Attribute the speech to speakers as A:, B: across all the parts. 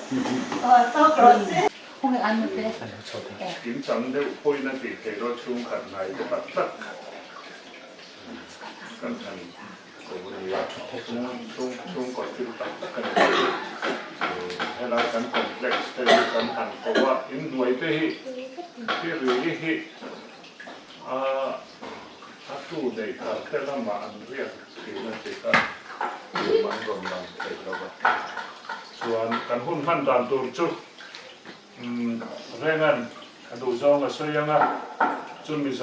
A: 또 그렇지.
B: 홍에 안 넣대.
C: 김장대 보이는 데로 중 간나이 맞다. 간단. 우리가 좀 것들을 딱딱하게 해라 간 컴플렉스 간 한거와 인도에게 그리게 아주 내가 그나마 안 돼야 되는 데가 많은 데가ส่วนการหุ้นพันดานตัวจุดแรงงานดูจองก็สวยยังอ่ะจุนมิโซ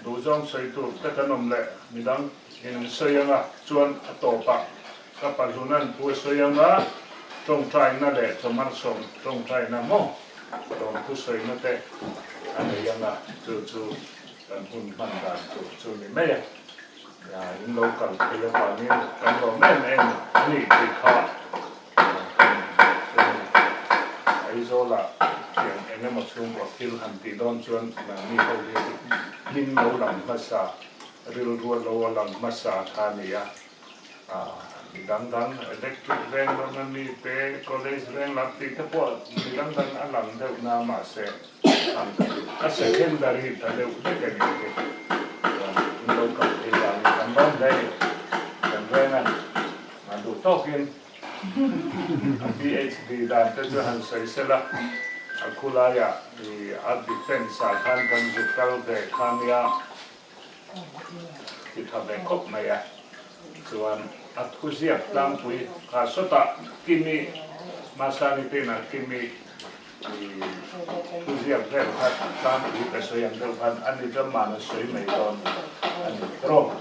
C: ดูจองสวยตัวแต่ขนมแหละมีดังเห็นสวยยังอ่ะจวนต่อปะกับปัจจุบันผู้สวยยังอ่ะตรงใจนั่นแหละสมันสมตรงใจนั่นมั่งตรงผู้สวยนั่นแต่อันนี้ยังอ่ะจู่การหุ้นพันดานตัวจุนี่ไม่อินโลกันเกี่ยวกับนี้กันก็แม่เองนี่ติดขาisola yang ene masung wakil hanti don chuan ni ho ling lo lang masa ril ru lo lang masa thania dang electric reng lo ni pe college reng lam ti ta po dang alang de na ma se a secondary ta de de ke ni lo ka ti yang kan don dai kan rengan du tokin PhD dan tujuan saya selah akulaya di defense akan jukal de kamia kita bekop maya tuan aku siap lampui kasota kini masa ni pena kini aku siap berhat lampui kesoyang depan ane zaman soi meidon ane trom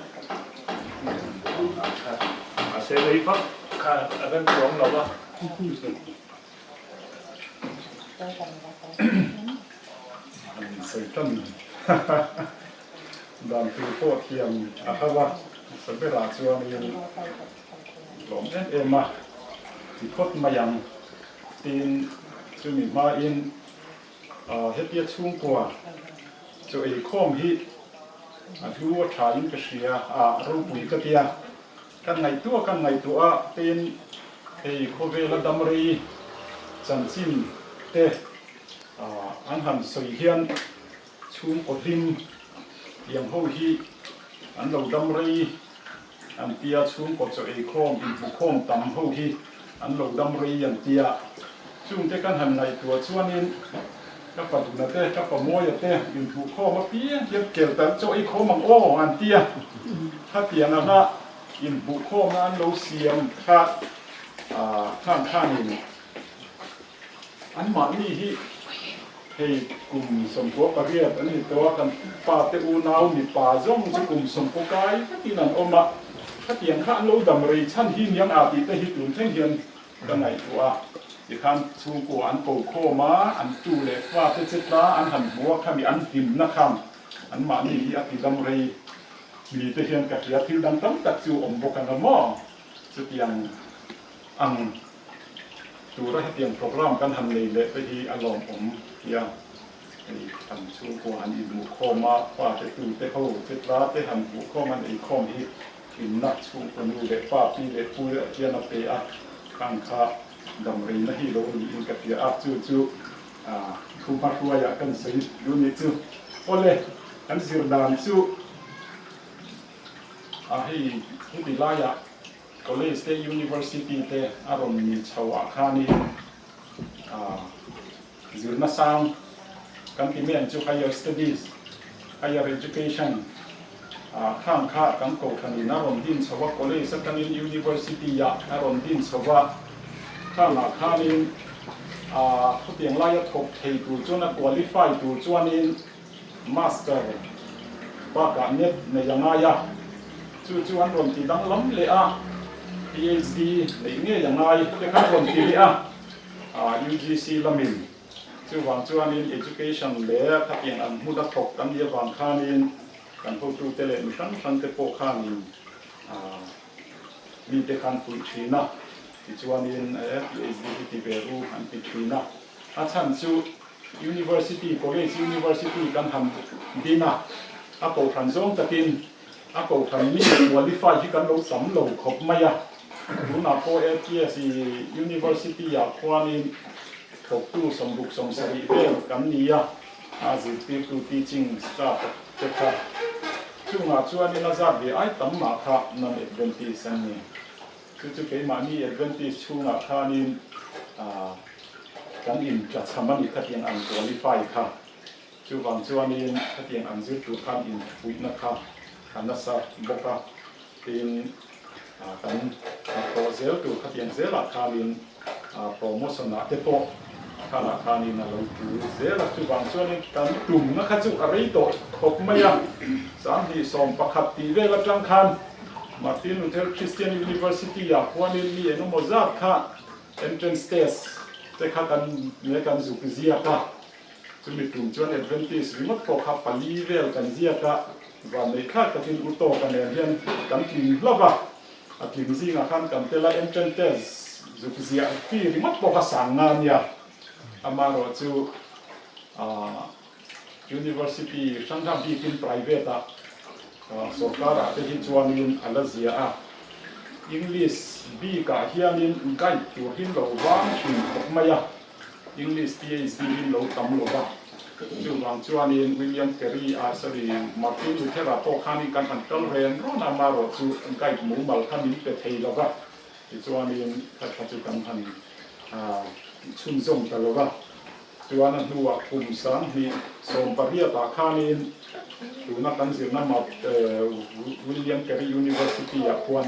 C: masih lepas akan tuang lawa Saitan dan pilot yang akawa sebera chuan in lom ema ikot mayang tin chumi ma in hepia chung kwa cho e khom hi thu tha in ka sia ro pui ka tia kan ngai tua tin ei khove la damri chanchin te an han soi hian chung othim yang ho hi an lo damri an tia chung ko cho ei khom in bu khom tam ho hi an lo damri an tia chung te kan han ngai tua chuanin ka pa du na te ka pa moya te in bu khom ma pi hian kel tan cho ei khom ang o an tia ha tia na ha in bu khom an lo siam khaข้างนี่อันหมานี่ที่ให้กลุ่มสมภพประเทศอันนี้ตัวกันป่าเตอูนาวมีป่าจ้องจะกลุ่มสมภพกายที่นั่นอมาถ้าเตียงข้างโลดำริชั้นหินยังอาบิแต่หิตุนเท่งเฮียนกันไหนตัวที่ข้างชูกัวอันโกโคมาอันจูเล็กว่าเจ็ดล้าอันหันบัวข้ามีอันหิมนะครับอันหมานี่ที่อภิดำริมีแต่เฮียนกับเฮียทิวดังตั้งตัดจูอมบกันละมั่งจะเตียงอังตัวเราเตรียมโปรแกรมการทำเลยเลยไปที่อารมณ์ผมยังทำชูกวนอีบุคมาว่าจะตื่นเต้เขาจะรักจะทำบุคมันอีกข้อที่อินนักชูคนดูเด็กป้าพี่เด็กผู้เด็กเจียนเปียข้างข้าดำรินที่เราอินกับเปียจู่คู่พักตัวอยากกันสิดูนี่จู่โอ้เลยอันสิรดานจู่ให้ดีไล่College State University te aron ni chawa khani zirna sang kan ti men chu higher studies higher education khang kha kan ko khani na ron din chawa college secondary university ya aron din chawa khang khani khutiang la ya thok thei tu chuna qualify tu chuanin master ba ka net ne yanga ya chu an ron ti dang lam le PhD ในเงี้ยอย่างไรจะข้ามคนที่นี่UGC ละมินชื่อว่าจวนอิน education เล่ถ้าเพียงอันมุดตกกันเดียวกันข้านินกันพูดดูเตเลมิชันเตโปข้านินมีแต่การฝึกชีนะที่จวนอินPhD ที่เปรูอันติดชีนะอาจารย์ชื่อ University College University กันทำดีนะอากูทันส่งตะกินอากูทันมีqualifyที่กันเราสำโลกขบไม่ยะ รู้นาโปเอเทียสิ University อยากควานินถกตู้สมบุกสมสริเวลกันนี้อาจิตตู้ teaching staff เจ้าค่ะช่วงอาชวนนี้น่าจะดีไอ้ตั้มมาค่ะนั่นเอ็ดเวนตี้สันนี่คือจะเป็นมานี่เอ็ดเวนตี้ช่วงอาคานินกันอินจัดสมัยขัดยังอันควอลิฟายค่ะช่วงชวนนี้ขัดยังอันจุดทุกขันอินฟุยนะคะขันนัสบกะเป็นกันโปรเซลตัวขัดยังเซลอาคานินโปรโมชั่นเตโตขณะคานินาเราดูเสียละจุบังส่วนนี้การกลุ่มนักจุอะไรต่อขบไม่ยังสามที่สองประคับตีเวลจังคันมาร์ตินลูเทอร์คริสเตียนยูนิเวอร์ซิตี้อยากวันนี้มีนุโมซาค่ะ entrance test แต่ข้ากันเนื้อกันสุขเสียค่ะซึ่งมีกลุ่มชวนเอ็ดเวนติสวิมัตประคับปลีเวลกันเสียค่ะวันนี้ข้ากันอุตโตกันเรียนกันกินลับอ่ะกินสิ่งอาหารกันเตล่า entrance test สุขเสียที่วิมัตประคับสังงานเนี่ยอามาโรจูUniversity ช่างทำที่เป็น private สกการะที่ชวนนินอัลเซียEnglish บีกะเฮียนินไกตัวหินเราวางถึงขบไม่ยะ English PhD หินเราตำรวจจูวางชวนนินวิลเลียมเคอรี่สรีมาร์ตินลูเทอร์โตคานิกันอันเตลเรนโรนามาโรจูไกหมูมัลคานินเป็นเทลล์ที่ชวนนินขัดจุกันพันชุนส่งตลอดจวนนั้นดูว่าคุมสันที่สมปริยตาคานินดูนักการศึกษามาวิลเลียมแกรียูนิเวอร์ซิตี้ควร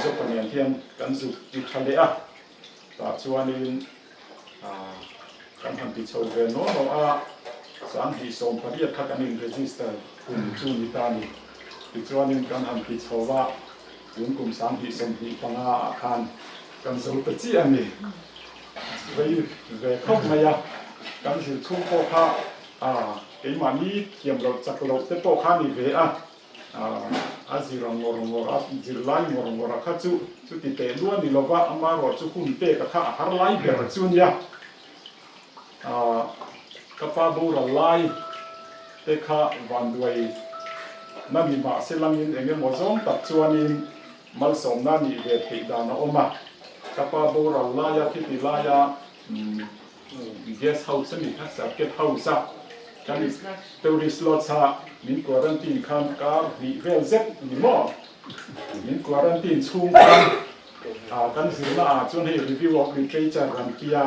C: จะเป็นอย่างเทียนการศึกษาทะเลแต่จวนนี้การทำติดโชว์เรนโนสันที่สมปริยตาคานินเรจิสเตอร์คุมจูนิตานีที่จวนนี้การทำติดโชว์ว่าคุมสันที่สมที่ปังอาคารการศึกษาที่อันนี้เวทเข้ามาอย่างการสื่อทุ่งโพคาเอ็มมานี่เกี่ยมเราจักรโลกเตโพคานี่เวอาจิรังวรงวราจิไลวรงวราข้าจุติเตล้วนนี่เราว่าอามาโรจุคุมเตกะข้าหาไลเบรจุนยากปาบูรไลเตข้าวันด้วยนั่นมีมาเซลังยินเองมอซองตัดชวนินมัลสมนั่นนี่เวทิดานออกมาkapal boral laya kiti laya guest house ni ha sabket house kan tourist lodge ha min quarantine kan kar ni vel zet ni mo min quarantine chung kan sirna chon he review of literature kan kia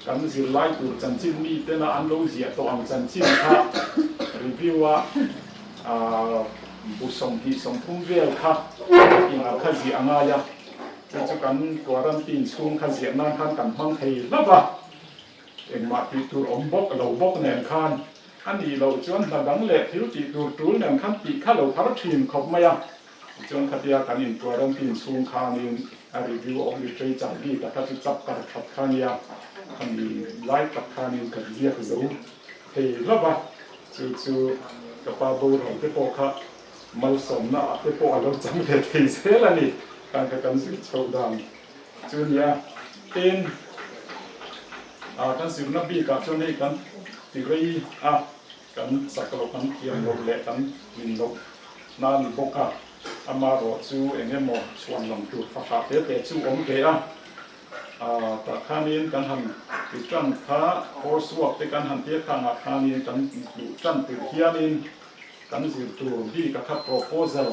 C: kan sir lai tu chanchin mi tena anlo zia to ang chanchin kha review busong ki song thung vel kha inga khazi angayaจะกันกัวรันตีนช่วงขยันนั่งขันกันพังเทลับเอ็งมาตีตัวอมบกเราบกแหนมคันอันนี้เราจวนดังเล็กที่ตีตัวตัวแหนมคันตีข้าเราพาร์ทีมขบไม่ยังจวนขยันกันอินกัวรันตีนช่วงคันอินรีวิวออกลิเทอร์จังดีแต่ถ้าจะจับกันขัดขันยังคันนี้ไล่ขัดขันอินกันเรียกเราเทลับจู่กับปาบูของที่พอค่ะมาสมนะที่พอเราจังเด็ดที่เสียแล้วนี่การกันสื่อโชว์ดังจุนยาเป็นกันสื่อนับบีกับจุนนี้กันที่รีกันสักโลกันเกี่ยวกับเล็กกันมินโลนานบกะอามาโรจูเองเมอชวนลงจุดฝักเตะจูอมเกะแต่ข้านี้กันทำติดจันท้าโคสวกที่กันทำเทียข้างข้านี้กันติดจันติดเทียนินกันสื่อตัวบีกับข้า proposal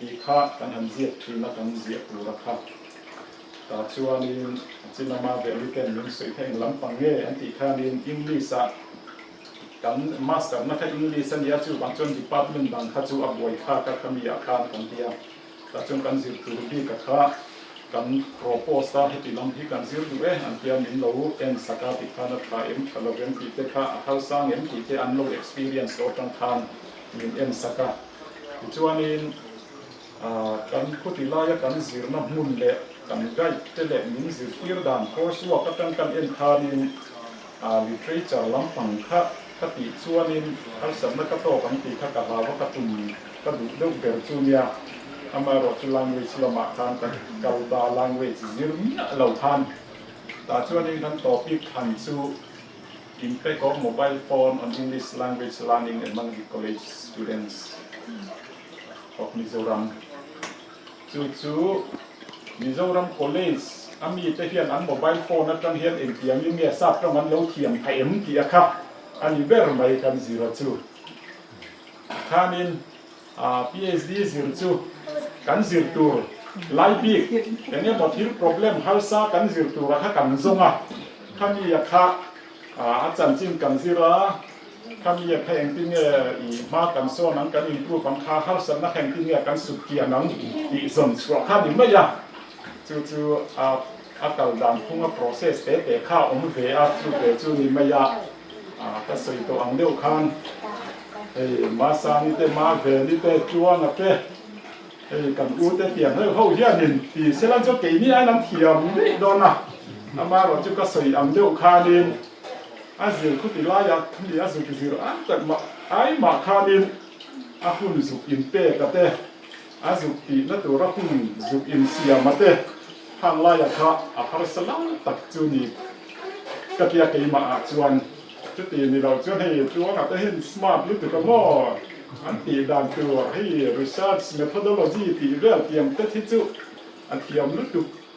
C: อีกข้ากันทำเสียทีนักกันเสียตัวราคาแต่ชวนนี้จินมาเบลิเกนยังสวยแห่งลำปังเง่อันที่ข้านี้อังกฤษกันมาสเตอร์นักอังกฤษเนี่ยจู่บางจนดีพาร์ตเมนต์บางข้าจู่อับวยข้าก็มีอาคารกันเดียวแต่จนกันสิตัวที่กับข้ากันโปรโพสต์ให้ติดลำที่กันสิด้วยอันที่มินเราเอ็นสกัดที่ข้านักข่าวเอ็มข้าเราเอ็มที่เจ้าข้าสร้างเอ็มที่เจ้าอันเรา experience เราตั้งทานมินเอ็นสกัดชวนนี้กันคุติลายกันสิรนับมุนเละกันไกเตเล่มินสิฟิร์ดานโคสวกกันกันเอ็นคานินลิเทอร์จาร์ลำปังค่ะคติชวนินอัลสัมนักโตกันตีข้ากะลาวกตุมกดุดุเบลจูเนียอามาโรจุลังเวชละมาทานกันเกาตาลังเวชซิรมิเหล่าทานแต่ชวนินทั้งต่อปีทันซู impact of mobile phone on English language learning among the college students of Mizoramจู่ Mizoram College มีแต่เฮียนอันโมบายโฟนนั่นจังเฮียนเองเตียงยิ่งเมียทราบจังมันเราเทียมไทมที่อะค่ะอันนี้เบอร์ไม่กัน02ข้ามินPhD 02กัน02ไลฟ์บีกอันนี้หมดที่ problem เฮาซากัน02ราคากันซงอ่ะข้ามีอะค่ะอาจารย์จินกันข้ามีอะค่ะเองที่เนี่ยอีมากันโซนังกันอินพรูฟบังคับเฮาสันนักแห่งที่เนี่ยกันสุดเกียร์นังอีส่วนส่วนข้านี่ไม่ยากจู่akal dan phunga process te kha ve a chu te chu ni maya ta soi to ang deu khan ma sa ni te ma ve ni te chuan a te kan u te tian ho hian nin ti selan cho ke ni anam thiam don na ama ro chu ka soi ang deu khanin azil khu ti la ya ni azu ki zero an ta ma ai ma khanin a hun zu in pe ka te azu ti na tu ra hun zu in sia ma teทางลายค่ะอาคาร์สลังตักจูนี่กะเกียกมาชวนจุดนี้เราชวนให้ชวนแต่เห็นสมาร์ทรู้ตัวก็อันตีด่านตัวให้ research methodology ที่เรื่องเตรียมเต็มที่จุอันเตรียมรู้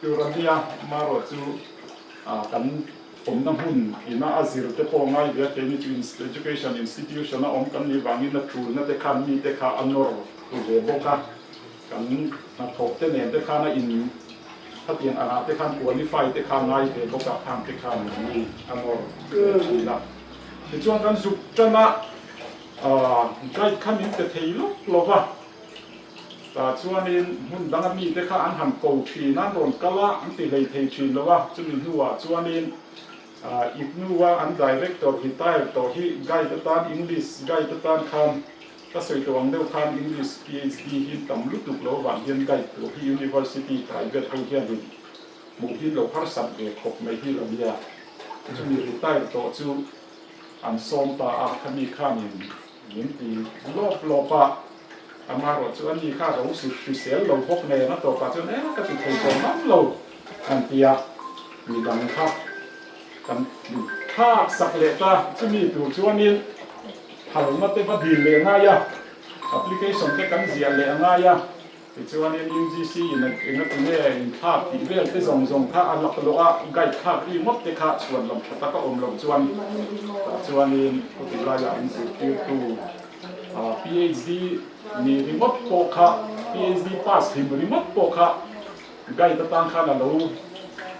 C: ตัวระเบียมารอจูกันผมน้ำหุ่นอินาอาศิรุเตปองไงเดี๋ยวเป็น education institution นะองค์กันมีวางินนักทูนักเตคันมีเตคาอันนอร์ตัวเดบกันกันนักถกเตเนเตคานะอินถ้าเตียงอาณาเตคันตัวลิไฟเตคันไงเตบกับทางเตคันมีอันนอร์ดีละในช่วงการสุขจันนะใกล้ขั้นนี้จะเที่ยวลบว่ะแต่ช่วงนี้หุ่นดังมีเตคันอันหันโกชีนั่นโดนกะละอันติเลยเที่ยวชีลบว่ะจะมีหัวช่วงนี้อีกนึกว่าอัน director ที่ใต้ต่อที่ไกด์ตานอังกฤษไกด์ตานคำก็สวยตัวอังเดียวคันอังกฤษ PhD ที่ตั้งลุตุกโลวันเรียนไกด์ตัวที่ University Private เขาเรียนอยู่หมู่ที่เราพัฒนาเอกขบในที่เราเรียนจะมีที่ใต้ต่อจูอันส่งตาอาคมีข้ามินยินดีลบปะอามาเราจะอันนี้ข้าเราสุดเสียเราพกในนั้นต่อไปจนเอ๊ะก็ติดใจน้ำเราอันเตียมีดังครับกันถ้าสักเล็กละจะมีตัวช่วงนี้ถ้าเราไม่ได้ดีเลยง่ายแอปพลิเคชันที่กันเสียเลยง่ายช่วงนี้ UGC ในตัวนี้ภาพที่เรียกที่ส่งถ้าอันหลักตัวว่าไกด์ภาพที่มดที่ข้าชวนลงแต่ก็อมลงชวนนี้ก็ติดรายอย่างสุดที่ตัว PhD มีรีโมทโปรค่ะ PhD pass ที่รีโมทโปรค่ะไกด์ต่างๆข้าเรา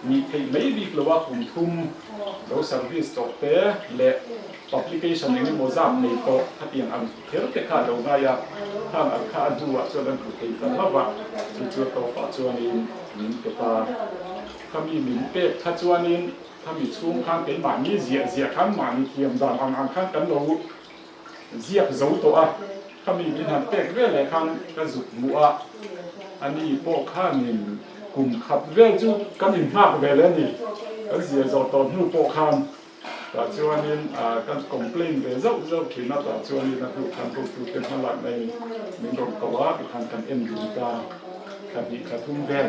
C: มีเทคไม่ดีกว่าคุณทุ่มเรา service ต่อเตะและ application นี้โมซับในโต๊ะถ้าเตียงอันเทอร์เตค่าเราง่ายทางอันค่าดูว่าส่วนนั้นคือเต็มแล้วว่าจุดโตปัจจุบันนี้มีตัวตาถ้ามีหมิ่นเป็ดถ้าจวนนี้ถ้ามีช่วงข้างเป็นหมานี้เสียข้างหมานี้เทียมดามอังข้างกันเราเสียบเสาตัวถ้ามีหมิ่นหันเป็ดเรื่องอะไรข้างกระสุนมัวอันนี้พวกข้ามีกลุ่มขับเรื่องจุกันอินมากไปแล้วนี่ก็เสียจอดตอนนู้นพวกข้างแต่ช่วงนี้การคอมเพลนไปเจ้าที่นั่นแต่ช่วงนี้นะทุกท่านทุกเป็นพลังในมินโดนกว่าที่ทางการเอ็นดูตาคดีกระทุ่มแดง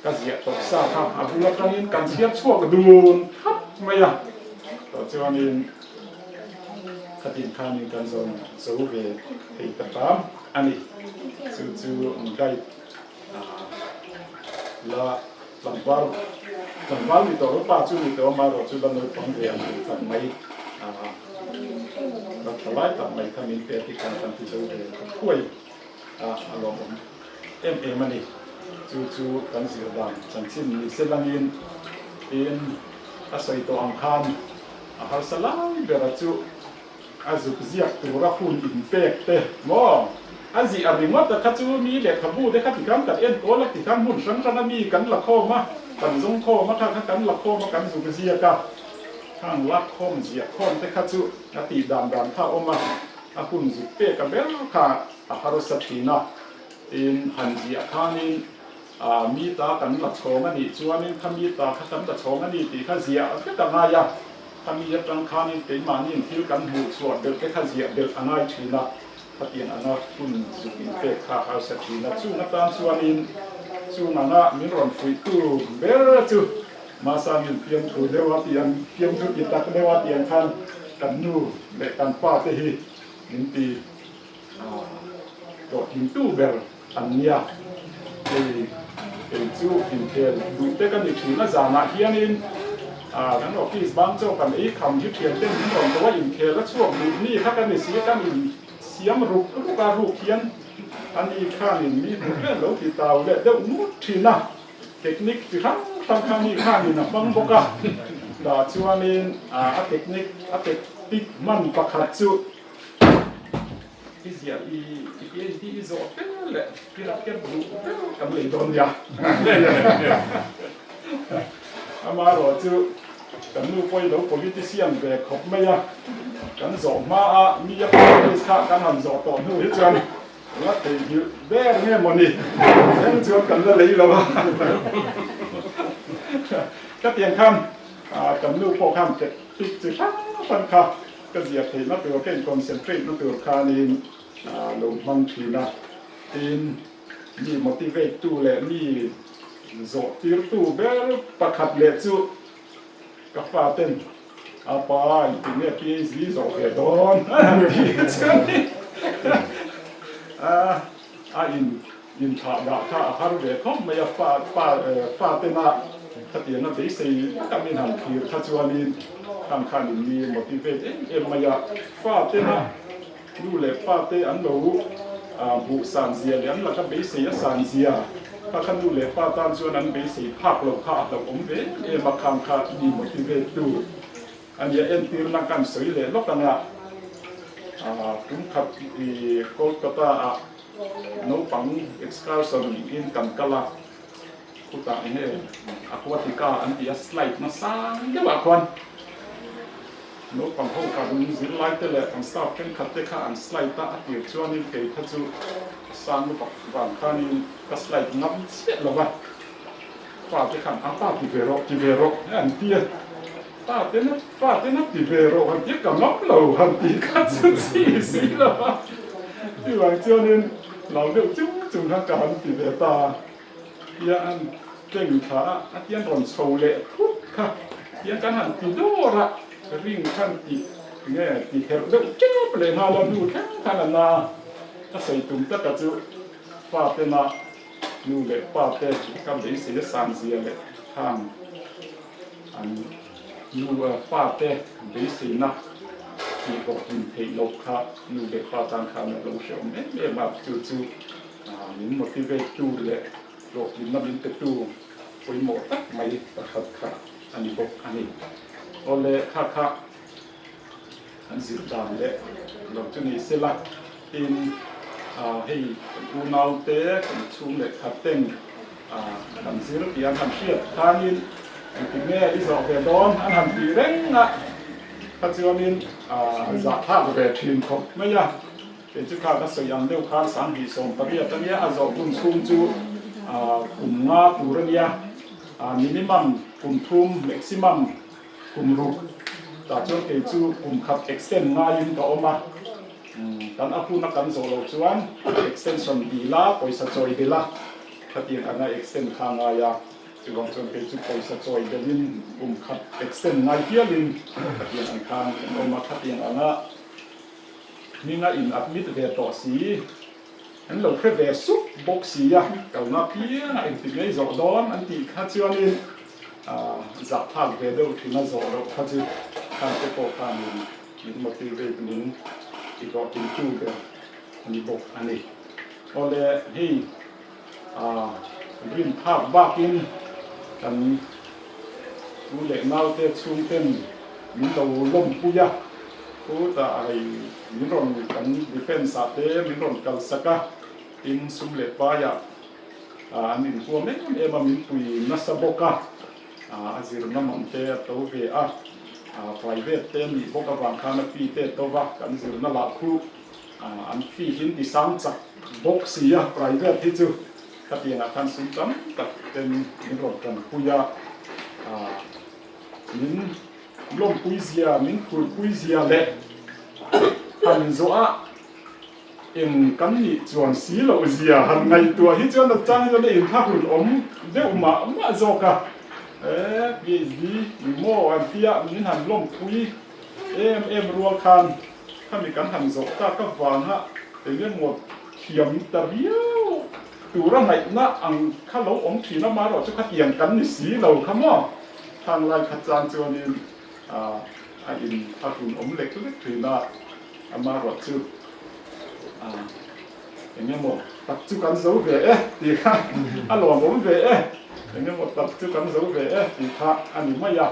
C: ก็เสียตกซาครับอาบุลครั้งนี้การเสียชั่วกระดูนครับไม่อะแต่ช่วงนี้คดีข้ามีการส่งสู้ไปที่ตะตามอันนี้จู่ได้ละหลังวันมีตัวรถป้าจู่มีตัวมารถจู่บันทึกของเรียนตัดไม่รถสไลด์ตัดไม่ทำมีเพื่อที่การทำที่จะได้ช่วยอารมณ์มันนี่จู่กันเสียดังฉันชินมีเส้นลังยินเป็นอาศัยตัวอังคารหาสลายเบรจู่อาจุกเสียตัวรักคุณอินเฟกเตะว่าอันสิอาริมัตคัจจูมีเด็กขบูได้ขัดที่กันกับเอ็นตัวและที่กันหุ่นฉันกันมีกันละโคมากันทรงโคมาทางกันละโคมากันสุกเสียกับทางลักโคมเสียโคมได้ขัดจูนาตีดำข้าออกมาอาคุณสุเปกับเบลค่ะอาฮารุสตินะอินหันเสียข้านี้มีตากันละโชมันนี่ชัวนี่ถ้ามีตากันละโชมันนี่ตีข้าเสียก็ต่างง่ายถ้ามียัตรังข้านี่เป็นมานี่ที่กันหูสวดเด็กข้าเสียเด็กง่ายชีนะถ้าเตียงอันนั้นคุณสุกินเฟกข้าเอาสักทีนะสู้นักการส่วนนี้สู้งานมีรอนฟุยตู้เบลจูมาสามีเพียงถูเดวะเตียงเพียงถูกิตักเดวะเตียงคันกันนูเด็กกันป้าเตหีนินตีโดดหินตู้เบลอันเนี้ย เป็นจูอินเทลดูเตกันอีกทีนะจานะเฮียนินทั้งออฟฟิศบางเจ้ากันไอ้คำยึดเทียนเต้นทั้งหมดแต่ว่าอินเทลและช่วงนี้ถ้ากันในเสียกันเสียมรูปลูกการรูปเทียนอันนี้ข้านี่มีเรื่องเราติดตามเลยเดี๋ยวมุดทีนะเทคนิคที่ข้างนี้ข้านี่นะบางบอกกันดาชัวนี่เทคนิคเทคนิคมันประคัดจุที่เสียที่โซ่เป็นแหละที่เราเก็บรูปกับเลยโดนยาอามาหรอจุกันนู้ไปเรา politician แบบขบไม่ยากันโซ่มามีอะไรกันหันโซ่ต่อนู้ที่จันว่าแต่อยู่แบ่เนี่ยมันนี่ยังชวนกันเลยหรอวะก็เตียงคำกันนู้พอคำจะติดจุดฟันค่ะก็เสียเพลนับตัวเป็นคอนเซนเทรตนับตัวคานินลงบางทีนะทีมี motivate ตัวแหละมีโจตีตัวแบบประคับเล็ดจุกับฟ้าเต้นอาไปถึงเนี่ยพี่สีโจเกดอนพี่เจ้านี่อินท่าดาท่าฮารุเดคอมไม่ฟ้าเต้นนะถ้าเตียนนั่นได้สิก็มีทางคือถ้าชวนนี่ทำคันมี motivate ไม่อยากฟ้าเต้นนะดูเลยฟ้าเต้นอันรู้บุษานเสียเลี้ยงแล้วก็ไปเสียสานเสียถ้าคันดูเลยฟ้าตามชวนนั้นไปเสียภาคลงภาคแต่ผมมาคำคามี motivate ดูอันนี้ตีนักการสวยเลยลบกันละผมขับโคลกัตตาโนปังเอ็กซ์คาร์ซอนอินกันกะละคุตาอินเออควาติกาอันที่สไลด์มาสร้างเยอะกว่าโนปังห้องการมีสิไลท์เลยอันสตาร์เป็นขัดเตะอันสไลด์ตาอันที่ชวนนี่เคยทัศน์สร้างแบบบางครั้งนี่ก็สไลด์นับเสียหรอวะฟ้าที่ขันอันตาที่เวโรอันที่ฟ้าที่นับที่เวโรอันที่กับนับเราอันที่ขัดสีสีหรอวะที่หลังชวนนี่เราเดือดจุ่มทางการที่เวตายันเก่งขาอันที่รอนโชว์เละทุกค่ะยังการหันตีโดระริ่งขั้นตีเนี่ยตีเทลเดือดเจ็บเลยมาเราดูแค่ขนาดน่ะถ้าใส่ตุ่มตะกะจุฟ้าเตนะนู่เลยฟ้าเตะกำลังเสียสารเสียเลยข้ามอันนู่ฟ้าเตะดีสินะที่ก็กินเทลกค่ะนู่เลยฟ้าต่างข้ามเราเชื่อมั้ยมาจู่ๆนี่motivate จู่เลยโลกยินน้ำยินตะจู่ไปหมดตักไม่ประคับค่ะอันนี้บอกอันนี้โอเลค่ะอันสิบดานเลยเราจะนี่เสละอินให้ดูนาวเตะกันชุ่มเลยขัดเต็งกันศิลปินทำเชียร์ทานินถึงแม่ที่สองเดือนอันทำตีเร่งนะปัจจุบันนี้จะท่าแบบทีมของไม่ยากเป็นจุดขาดก็สยังเลี้ยวขาดสังหิสมปริยัติเนี่ยอาจจะบุญชุ่มจูกลุ่มงาตูรเนียมินิมัมกลุ่มทุ่มแม็กซิมัมกลุ่มรูแต่จนเกิดจูกลุ่มขับเอ็กเซนง่ายยิ่งต่อมาการอาพูนักการโซโล่ชวนเอ็กเซนส่วนดีละปอยสัจอยดีละถ้าที่อันนั้นเอ็กเซนข้างง่ายจะลองจนเกิดจูปอยสัจอยเดินกลุ่มขับเอ็กเซนง่ายเพี้ยลินถ้าที่อันข้างเอามาถ้าที่อันนั้นนี่ง่ายอินอัดมิดเวทต่อสีอันเราแค่เวสุกบกสีอ่ะเก่าหน้าเพี้ยอันที่ไม่จอดอนอันที่ข้าเชื่อนี่จับภาพเวดที่น่าจอดข้าเชื่อข้าจะโตข้านี่มีมาที่เวทนี้ที่ก็ถึงจู่เดียวอันนี้บอกอันนี้พอเลยให้ริมภาพว่ากินกันดูเล็กน้อยเตะชุ่มเต็มมีตัวลมปุยะกูแต่ไอ้มีรอนกันดิเฟนส์เตะมีรอนกันสักอินสุ่มเล็กไปอ่ะอันนี้พวกนี้มันมีปุยนัสบกะอาศิรน้ำมันเตะตัวเวะprivate เต็มพวกกำลังข้ามปีเตะตัวว่ากันสิรนั่นละคู่อันฟีหินที่สังจักบกเสีย private ที่จู่ถ้าเพียงอาการสุนทรกับเต็มมีรถกันคุยมินลมปุยเสียมินคุยปุยเสียเละหันโซอาเอ็งกันนี่จวนสีเหล่าเสียหันในตัวที่จวนจังจวนได้เห็นท่าหุ่นเดี๋ยวมาโซกะพีดีมีโม่อันเทียมีหันลมคุยรัวคันถ้ามีการหันโซกะก็ฟังฮะแต่เรื่องหมดเขียมตะเบียว ตูระไหนนะอังข้าเราอมถีนะมาเราจะขัดเอียงกันนี่สีเราขมอทางลายขจารจวนนี่อินอาคุณอมเล็กเล็กถีนะมาเราจูอย่างเงี้ยหมดตักจุกันสู้เวดีค่ะอันหลวงผมเวอย่างเงี้ยหมดตักจุกันสู้เวดีค่ะอันนี้ไม่ยาก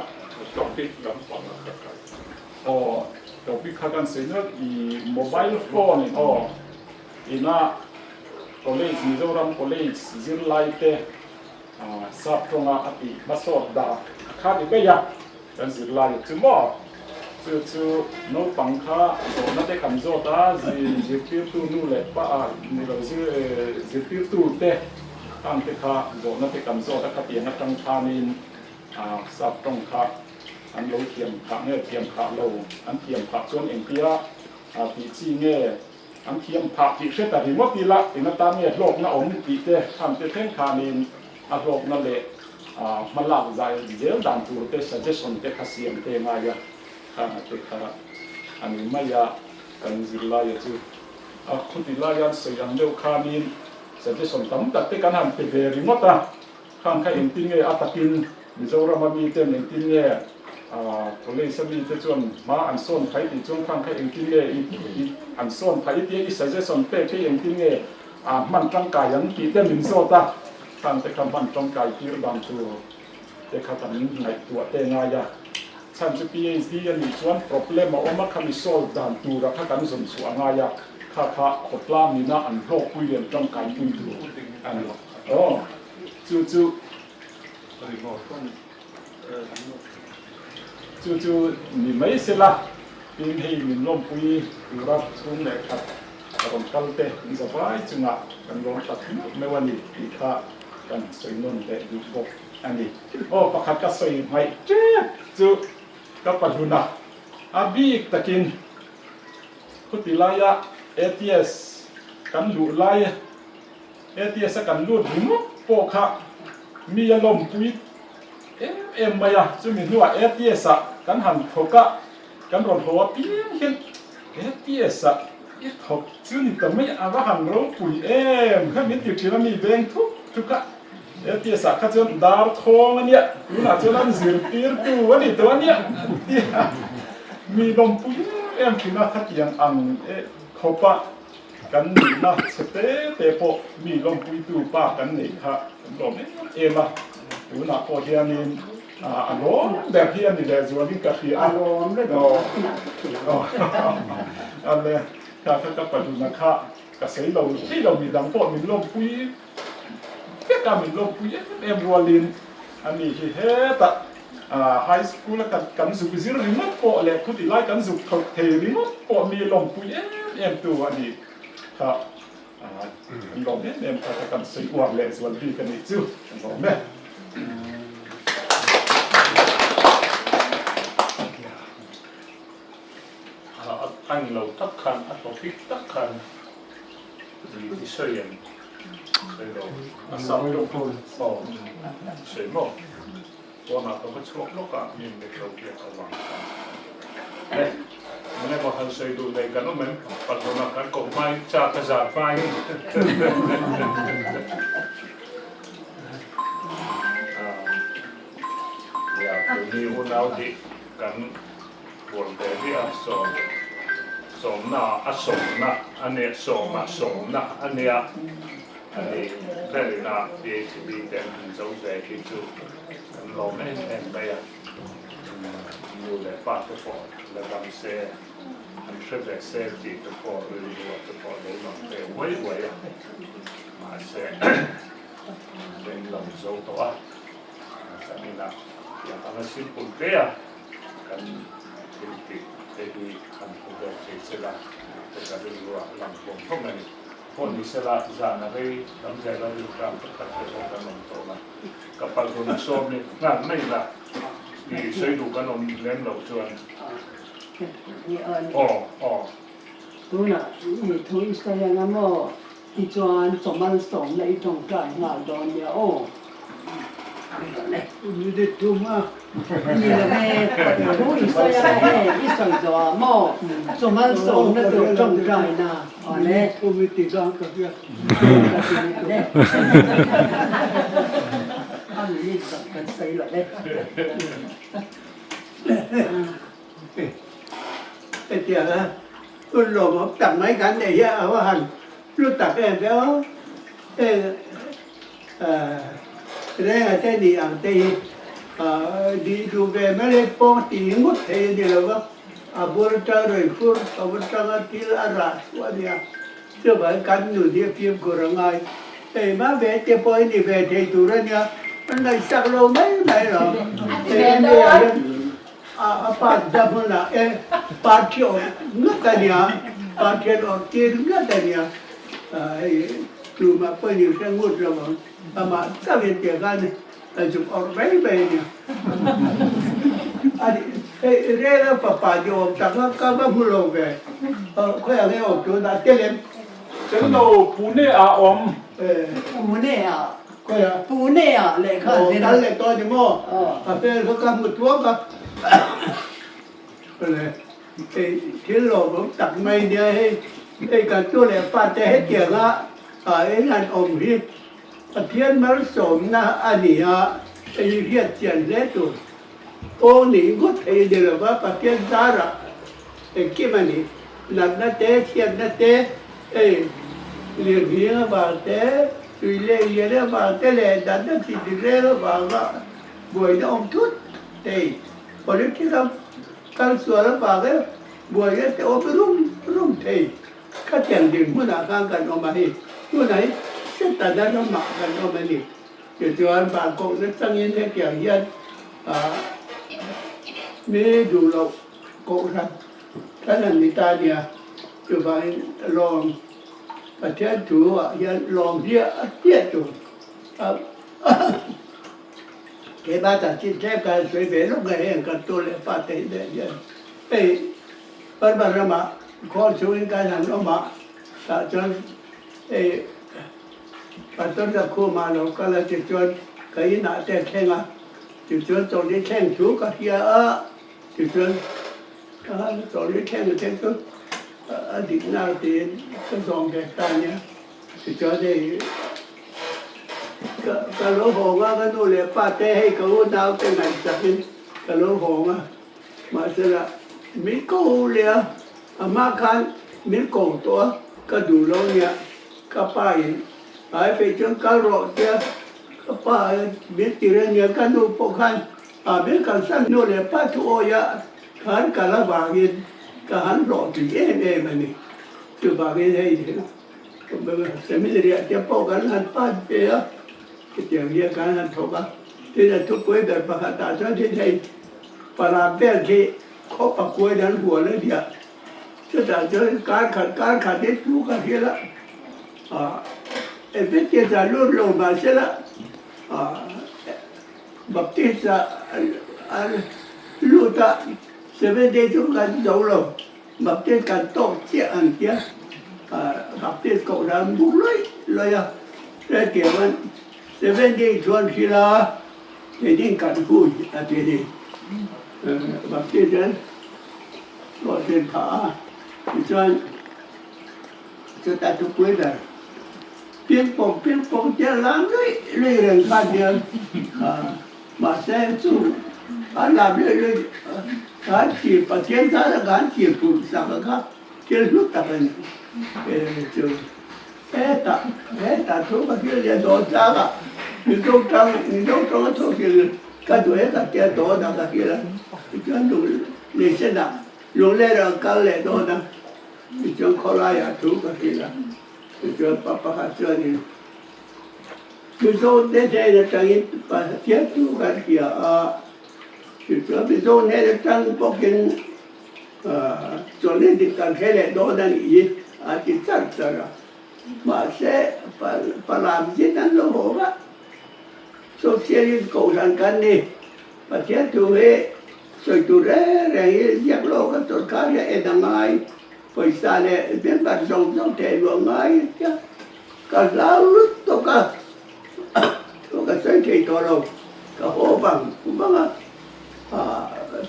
C: จบปิดกันฟังนะครับอ๋อจบปิดกันเสร็จแล้วโมบายโฟนอ๋อน่าcollege Mizoram college zin laite sa pronga ati masok da khadi pe ya kan zin lai chumo chu no pangkha so na te kam zo ta zipir tu nu le pa ni lo zipir tu te ang te kha zo na te kam zo ta kha pi na tang kha nin sa prongkha an lo thiam kha nge thiam kha lo an thiam kha chon eng pia pi chi ngeอันเทียมผักที่เชื่อแต่ถึงว่าปีละถึงนั้นตามเนี่ยโลกน่ะอมปีเตะทำเป็นเท่งคานินโลกนั่นแหละมันหลักใจเดี๋ยวดันตัวเตะ suggestion เตะขสียมเตะมาอย่าข้างเตะข้าอันนี้ไม่ยากกันจิลายจู่คุณจิลายอันสยังเดียวคานิน suggestion ตั้มแต่เตะกันหันเป็นเรื่องหมดอ่ะข้างใครเองทิ้งเงี้ยอัตตินมิโซรามามีเต็มเองทิ้งเงี้ยตัวเลขสมีที่จวนมาอันส่วนไทยที่จวนข้างใครเองทิ้งเงี้ยอันส่วนไทยที่อีสัยส่วนเป้ที่เองทิ้งเงี้ยมันร่างกายยังตีเต็มมินโซตาทางแต่คำมันร่างกายที่บางตัวแต่คำนั้นในตัวแต่ง่ายฉันจะพีเอสดีอันนี้ชวน problem มาออกมาคำนี้โซลดันตัวรักกันสมส่วนง่ายข้าขดล้ามนี่นะอันโลกคุยเรื่องร่างกายคุยตัวอันนี้จู่นี่ไม่เสร็จละปีนี้มีลมปุยอยู่รับช่วงแรกครับตอนกัลเตะสบายจังอ่ะกันลองตัดไม่วันนี้ที่ข้ากันสวยนุ่นแต่ดูบกอันนี้ประคัดก็สวยไหมเจ๊จู่ก็ปัจจุบันบีกตะกินคุติลายะATS กันดูลาย ATS กันดูดหิมโปค่ะมีลมปุยมายจะมีหัวATS กันหันโถกะกันรอนหัวปีเห็นATS อีถกชื่อนี่แต่ไม่อาว่าหันร้องปุ๋ยให้มีติดที่เรามีแบงทุกะATS ข้าจะดาร์ทองอันเนี้ยดูน่าจะนั่นสิร์ปีร์ตัววันนี้ตัวเนี้ยมีลมปุ๋ยที่น่าทักยังอังเขาปะกันนี่นะสเตเตปมีลมปุ๋ยตัวปะกันนี่ค่ะลมมาดูน่าพอเทียนอารมณ์แบบที่อันนี้เลยส่วนที่กระเทียมอารมณ์เลยอันนี้ถ้าจะปัจจุบันค่ะกระแสเราที่เรามีดังโปมีลมปุยแค่การมีลมปุยรัวลินอันนี้ที่เฮตัดไฮสคูลกันสุขสิริมันโปเลยคุณที่ไล่กันสุขเทริมันโปมีลมปุยตัวอันนี้ครับลมเนี่ยถ้ากันสวยเลยส่วนที่กันนี่จู่ลมเนี่ยอันเราตักขันอันเราพิกตักขันที่เสียงเราสามยกคนเสียงโม่ตัวนั้นเราก็ชอบโลกอ่ะยิ่งเด็กเราเกี่ยวกับวังมันไม่พอทันเสียดูเลยกันนู้นปัจจุบันการกบไม้จากกระจาดไฟอยากมีหุ่นเอาดิกันบนเตียงสมนะสมนะอันนี้สมนะอันนี้แค่นี้นะดีแต่สงสัยที่จุดลมไม่แห้งไปอยู่ในป่าตัวฟอร์แล้วบางเซ่อันเชื่อแบบเซ่ที่ตัวฟอร์หรือตัวฟอร์ได้ลองไปไว้มาเซ่เป็นลมโซ่ตัวสันนิษฐานอย่างทำสิ่งปุ่นเตี้ยกันติดดีคำพูดที่เสร็จแต่ก็ดูว่าหลังผมพวกนั้นคนที่เสร็จจะนั่งให้ทำใจเราดูการประกาศของการนำตัวมากับปัจจุบันโซมนี่งานไม่ละมีใช้ดูการนำเล่นเราชวน
A: ดูน่ะนี่ทุยสไตล์งั้นมั่วอีจวนสมบัติสมเลยตรงกลางงานตอนเนี้ย你的多嘛？你了没？同一说呀，一生做么？做么送那个种菜呢？哦嘞，我们地方个个，嘞，他们一生跟谁了嘞？
B: ไอ้เจ้านะรุ่นหลงจับไม้กันไอ้เหี้ยว่าหันรู้ตักเองแล้วแรงอาจจะดีอ่างตีดีดูเบไม่ได้ป้องตีงดเทียดีแล้วว่าบุรุษรวยฟุร์บุรุษงานที่อาราสวะเนี่ยเชื่อว่ากันอยู่ที่พิมพ์กุรังไงมาเวทจะปล่อยนี่เวทให้ตัวเนี่ยมันได้สักโลไม่หรอกเนี่ยPadamana partio ngatanya partio tir ngatanya cuma penyu sangut ramon ama saben tegan ajum or bai ni adi rela papa jo tanga ka ba bulo be ko ya ne o to da telem
C: ถึงโตปูเน่อาอม
A: ปูเน่อ่ะ
B: ko ya
A: ปูเน่อ่ะเลยค่ะ
B: dan le to ni mo pe ko ka mu tuo kaเลยที่หลอกตักไม่เนี่ยให้การตัวแหลฟาดแต่ให้เกี่ยงอ่ะไอ้งานอมที่ประเทศมาสมนะอันนี้อ่ะไอ้เรียกเจียนเล็ตัวโอ้นี่ก็ไอ้เดี๋ยวว่าประเทศดาราไอ้กี่มันนี่นัดนัดเตะเชียนนัดเตะเรียนเรียนบาเตะสุยเรียนบาเตะเลยดันนัดที่เรียนบาก็บวยน้องทุดพอเรียนที่เราการสวนป่าก็บัวเนี่ยแต่ว่าไปรุ่มเทข้าแจงดิ่งเมื่อหน้าข้างกันออกมาให้ตัวไหนเส้นตัดด้านหมากันออกมานี่เดี๋ยวจวนป่ากงนั้นตั้งยินให้เกี่ยงยันไม่ดูเราโกรันท่านนิตาเนี่ยจะไปลองประเทศถูอ่ะยันลองเรียจุche basta ci cerca il suo velo che è anche le fatte Barbara ma con su in casa no ma sta già patto come lo cala che già che na te chenga ci già to di cheng chu ka hia ci già to di cheng te to di na tiก็สองแกตาเนี่ยci già dei cái lỗ hồng á cái nô lệ pa tê hay cái u đào cái này chắc đi cái lỗ hồng á mà sẽ là mỹ câu lệ mà khăn mỹ cổ to cái đủ lâu nhỉ cái pa ấy phải chọn cái rọ kia cái pa mỹ tiền nhỉ cái nô bộ khăn mỹ cái san nô lệ pa thu ya khăn cái là vàng yên cái hắn rọ thì em mà nè từ vàng yên hay thế bây giờ sẽ mới để cho bộ cái hắn pa thế á cái tiếng kia cái hắn thốt á thế là thốt cuối đời bạc tạ cho thế thầy bà làm bé thì khó bạc cuối đến hùa lên địa cho ta cho cái khát đến chú cái kia đó em biết kia là luôn luôn mà sẽ là bậc tiết là luôn ta sẽ bên đây chúng ta giấu rồi bậc tiết cần tốt chia ăn kia bậc tiết cậu đang bút lấy à để kiểu anh sẽ bên đây chuẩn khi là để đi cần vui thế đi bậc tiết đến gọi tên thả cho ta chụp cuối đời biến phong chơi lắm đấy lười rèn khát điện mà xem xuống anh làm lười anh chỉ phải chiến thắng là anh chỉ phụ sao cái khác chơi lúc tập anh chơi hết ta số cái kia là đồ sao cả mình đâu trong cái số kia cái tuổi hết là kia đồ đó cái kia là cái đồ lịch sử nào lúc này là cái lệ đồ đó cái khó lại à số cái kia là cái papa hát chơi đi cái số để thế là cái phải thiết số cái kia cái số này là trang bọc kinh cho nên thì cần cái lệ đồ đó gì chỉ chắc rồi mà sẽ phải làm gì đó nó hổ á socialist cộng sản cân đi và thiết chủ hệ rồi chủ rẽ giặc lô cái tổ cá rẽ đằng ai phải xa nè biết bạn rồng trong thể luồng ai chứ cả lão lúc tôi cả xoay thì to đâu ก็โอบาง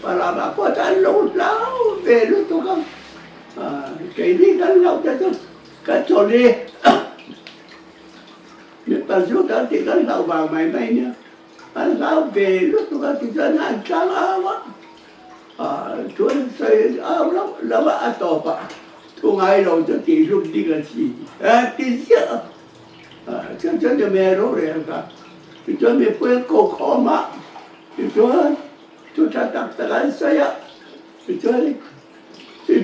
B: para makuatan laut laut belu tu kan kaini kan laut tu kacoli ni pasal kan tinggal laut bang main-mainnya kan laut belu tu kan tidak nak awak tuan saya lawa atau apa tungai laut tu tirup di kasi tisya macam dia merah dia kan itu me punya kokoma itu tu tak saya itu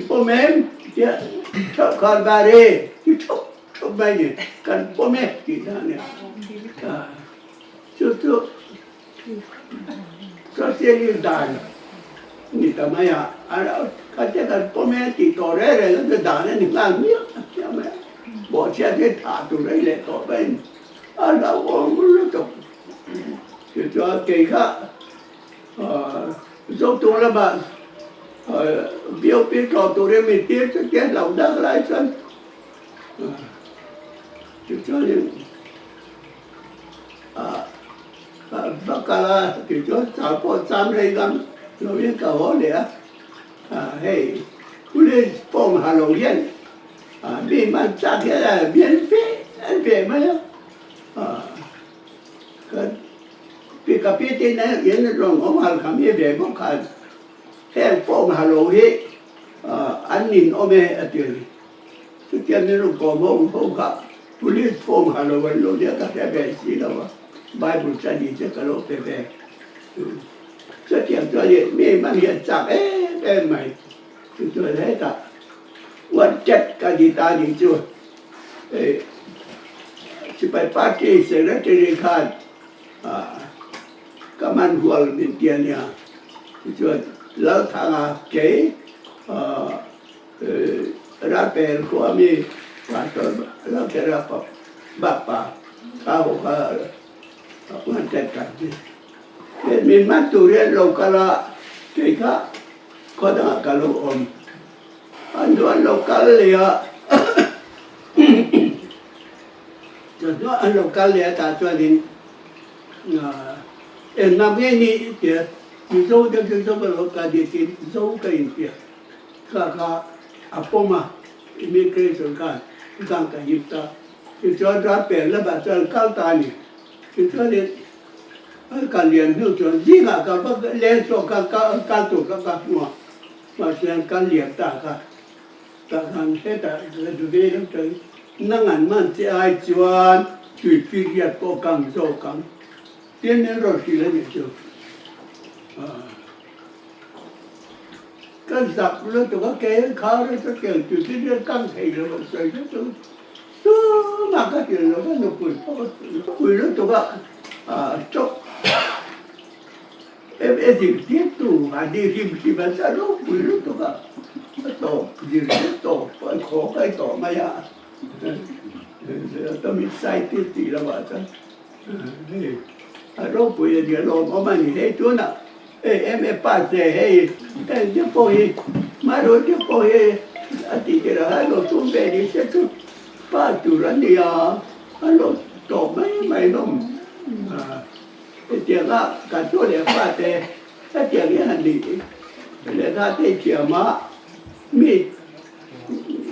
B: pemain dia kan bare itu banyak kan pemain kita ni itu sosial dan ni tamaya ada katakan pemain itu orang itu dan ni kan ni apa buat dia tak tu le tu ben ada orang tu itu kita dấu tôi là bạn biểu trò tôi mình tiếc cho cái lòng đắc lại sân cho nên và cả là thì cho sao có xăm đây gắn nó biết cả họ để hey lên phong hà nội yên đi mà chắc cái là biến phế anh về mà cái cà phê trên này yên rồi ông hàng khám về bốc khăn theo phong hà nội anh nhìn ông ấy ở tiền cái tiền này nó có mong không cả police phong hà nội luôn đấy các cái bé gì đâu Bible study cho cái lỗ về về cho tiền cho gì mình mang hiện chắc em mày tôi thấy taวันจัดกันดีตาดีจุสิไปปาร์ตี้เสร็จแล้วจะเรียนคันก็มันหัวเป็นเตียนเนี่ยจุดแล้วทางเก๋รับเป็นความมีการตัวแล้วจะรับบัพป่าเขาวันจัดกันมีมัตตุเรียนโลกาละเก๋ก็ก็ต้องการลงAnduan lokal ya. Jadi lokal ya tak jualin. Namanya ni dia, jauh dia lokal dia jauh ke India. Kakak apa mah immigration kan, tentang kita. Itu ada perlu baca kalta ni. Itu dia kalian tu jual jika kakak lenso kakak kaltu kakak semua. Macam kalian tak kan. Tahan kita duduk itu nangan manci ajuan cuci dia kokang sokang tiada roti lagi tu kan tak perlu tu kan kaya kau itu kaya cuci dia kang kaya lepas itu tu maka dia lepas tu tu kan cok dia tu ada rim bahasa tu tu kan tổ điều tổ phải khó cái tổ mày tao mình sai tiết gì là vậy đó rồi bây giờ rồi mà mình thấy chỗ nào em bắt xe hay cái chứ coi mà rồi chứ coi thì cái là hai lô xuống về đi sẽ chút bắt chủ rắn đi hai lô tổ mấy nông cái tiền là cả chỗ để bắt xe cái tiền cái hành đi để ra thấy tiền màมี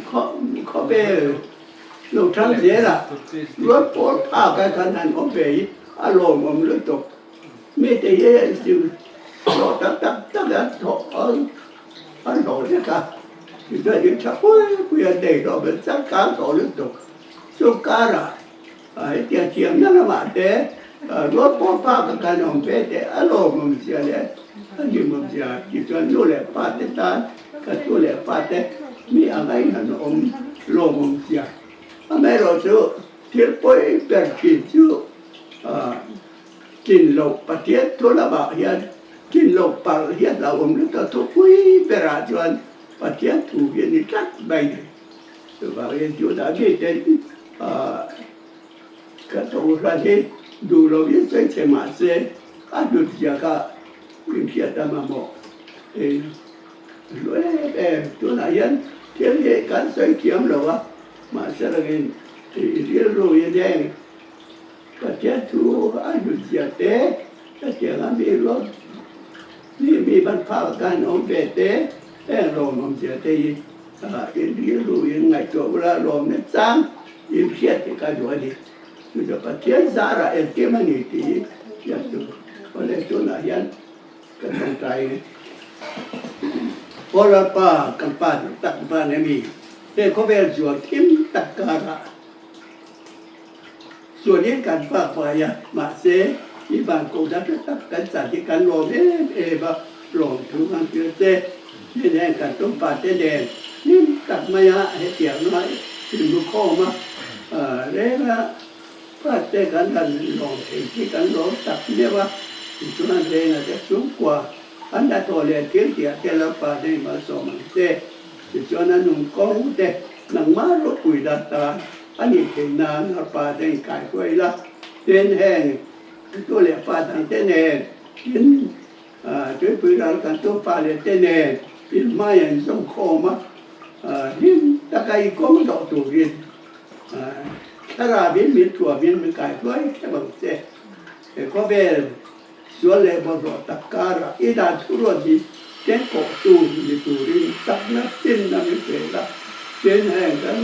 B: เขาไปลงทั้งเสียละรถปวดผ้ากันขนาดเขาไปอารมณ์มันเลยตกมีแต่เยอะสิรถตั้งแล้วถอดอันหล่อเนี่ยค่ะจะยังชักปุ้ยเด็กเราเป็นสักการต่อเลยตกสุการะไอ้เทียมนั่นมาแต่รถปวดผ้ากันขนาดเขาไปแต่อารมณ์มันเสียเลยอันนี้มันเสียจิตวันนู้นแหละป้าเตตาก็ตัวแหละป้าแต่มีอะไรนั่นลมเสียไม่รู้สึกเที่ยวไปเป็นกินชื่อกินโลกประเทศทั่วละบาทเฮียกินโลกปากเฮียเรานี่ก็ทุกคุยเป็นราชวันประเทศถูกเฮียนี่จัดไปตัวบางเฮียจุดอะไรเด่นก็ตัวเราที่ดูเราเฮียใช้มาเสียดูที่ก็ยิ่งเสียดมาหมดrồi chỗ này dân thiếu gì cán xây kiếm rồi mà sẽ là cái thì riêng rồi như thế cái chết chú ai được giật thế ก็เจียงมีรถนี่มีบรรพาการองเบเตแห่งโรมของเสียทีอินดีรู้ยังไงจบเวลาโรมเนี่ยจังยิ่งเครียดที่การอยู่ดีอยู่จะประเทศสาระเอเกมันนี่ที่อยากดูเพราะเลยตัวไหนยันก็ต้องใจพอละป้ากันป้าตักป้าเนี่ยมีแต่เขาเป็นส่วนทิมตักการะส่วนนี้การป้าปายมาเสอีบางคนจะตักกันสัตว์ที่กันรวมบะรวมถึงมันเกิดเตนี่แน่กันต้องป้าเตแดงนี่ตักมายาให้เสียงน้อยถึงลูกข้อมาเรื่องละป้าเตกันกันรวมที่กันรวมตักเรียกว่าส่วนนั้นเองจะสูงกว่าอันนั้นตัวเรียนเกี่ยวกับเทเลปาได้มาสอนเต้ส่วนนั้นนุ่งก้องเต้หนังมาลกุยดัตตาอันนี้เป็นนานปาได้กายไว้ละเต้นแห้งตัวเรียปาทางเต้นแห้งกินช่วยปืนเรากันตัวปาเรียเต้นแห้งกินมาอย่างสงคมหินตะไคร้ก้องดอกตัวกินถ้าราบินมีถั่วบินมีกายไว้แค่บางเต้ก็เป็นส่วนเลยบริตการะอีดาทุรดีเจ้าโกตูมีตูริตักนักตินนักเสดาเจ้าแห่งกัน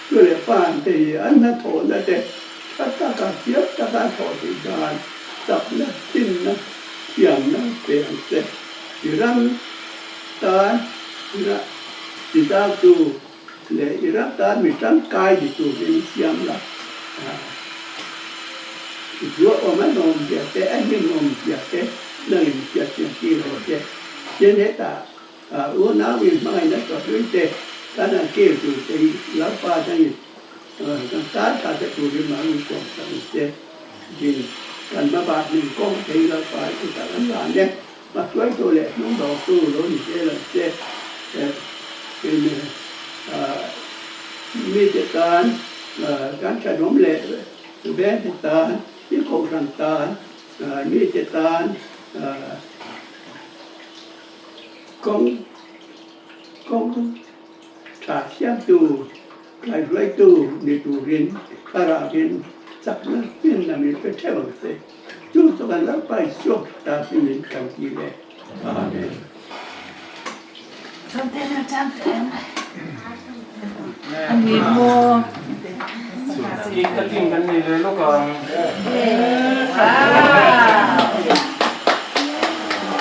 B: ส่วนเลยฟานตีอันนั้นโถนั่นเด็กตักกะเสียตักกะโถติการตักนักตินนักเสียงนักเปลี่ยนเสดอีรังตาอีรังติดาตูเลยอีรังตามีทั้งกายดิตูริเสียงละYo oman nom piate ani nom piate nang piate ki rote jeneta una wi mai na to tuite kana ke tu te la pa dai kan ta te tu ri ma ni ko ta te din kan ma ba ni ko te la pa tu ta la ne ma tuai to le no do tu lo ni te la te ni mi te kan cha nom le tu be te taที่โครงการนิจการของชาเชียงตูไกลไรตูในตูเรียนคาราเรียนสักนักเป็นนามิเป็นเทวเสจุดกันแล้วไปชกตาพินิจกันทีเลยอาเมน
D: จำเป็นจำเป็นอันนี้โม
E: กินกันนี่เลยลูกก่อน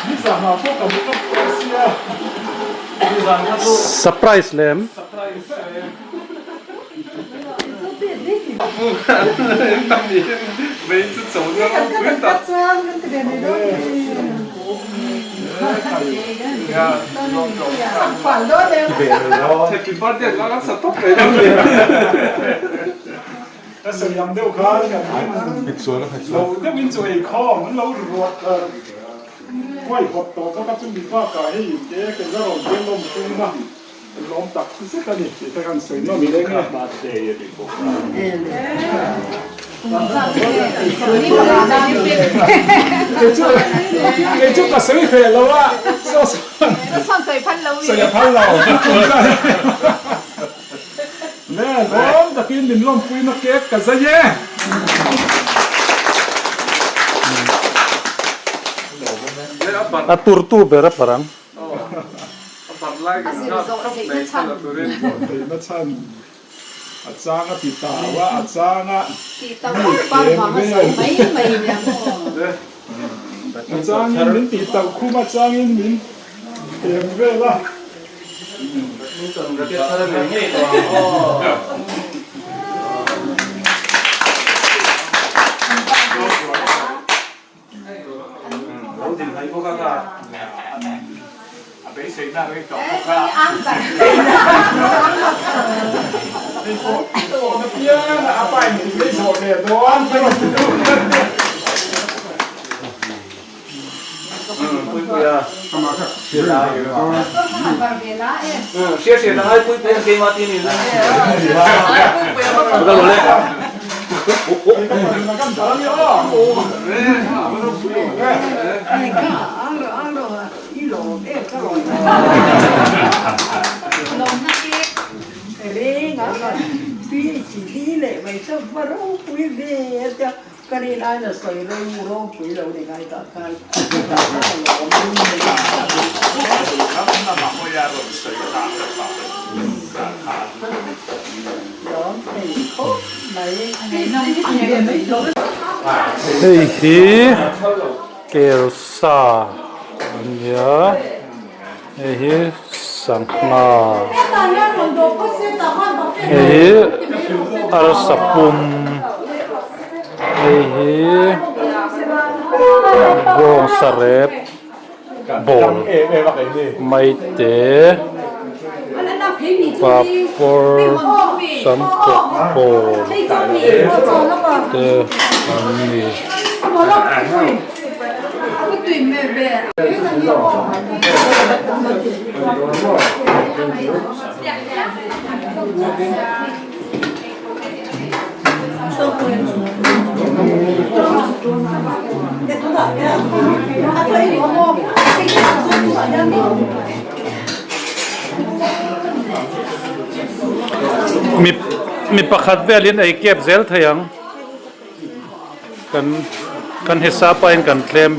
C: นี่สหพวกกับมุกเอเชีย
E: นี่สั่งมาดู
F: surprise lem
E: สัปดาห์นี้当年每一次走路都不会打。你看，
D: 反多的。
E: Happy birthday，刚刚是多肥的。
C: แต่สยามเดียวกันเราจะมีจุดข้อมันเรารวดไหวกดตัวก็จะมีว่าการให้เจ๊กันแล้วเราเลี้ยงลมตุ้งมาลมตักที่สุดนี่แต่กันสวยน้องมีได้ไงมาเจ๊ยังดีกว่าจุดก็สวยเลยแล้วว่า
D: 上水喷楼
C: สวยพันเราแม่ร้องตะกี้ดินลมคุยมาเก็บกันซะแย่
F: atur tu berapa barang
E: ผัดไล่กันชอบในตลาดตุริน
C: มาชันอาจารย์ติดตาว่าอาจารย์
D: ที่ต้องปั้นมาไม่เนี่ย
C: อาจารย์ยินมินติดตาคู่อาจารย์ยินมินเต็มเวลา
E: เก็บทะเลนี่ตัวเราถึงให้พวกกันอ่ะ
C: ไปเสียหน้าไปต่อพวก
D: กันอ้างกัน
C: ไอ้พวกเพี้ยนะไปไม่สดเนี่ยโดนไปหมด
E: คุยอ่ะทำไมครับเสียดายอยู่อ่ะเสียดายคุยเปลี่ยนเกมมาที่นี่นะบุกเลย
C: มันก็ตอนนี้อ่ะโอ้มันต้องคุย
A: ไอ้ข้าอังโลอีโลก็ลอย
D: ลงนักเก็ต
A: เร่งอ่ะพี่สีนี่แหละไม่ชอบมาร้องคุยเด็ดจะ cái đi ai là sợi rơi mù lông quỷ đầu để ngay cả can
C: ครับน้ำมันไม่ยากหรอกใส่ตาตาขา
A: đó thì tốt mấy cái mấy chỗ
F: Heihi Kelsa Anya Heihi Sangna Heihi Arsapum Heihi Gong Sarep Bol Maite Papor Sampok Bol Te Ani mi pakhat velin ai kep zel thayang kan hisa pa in kan claim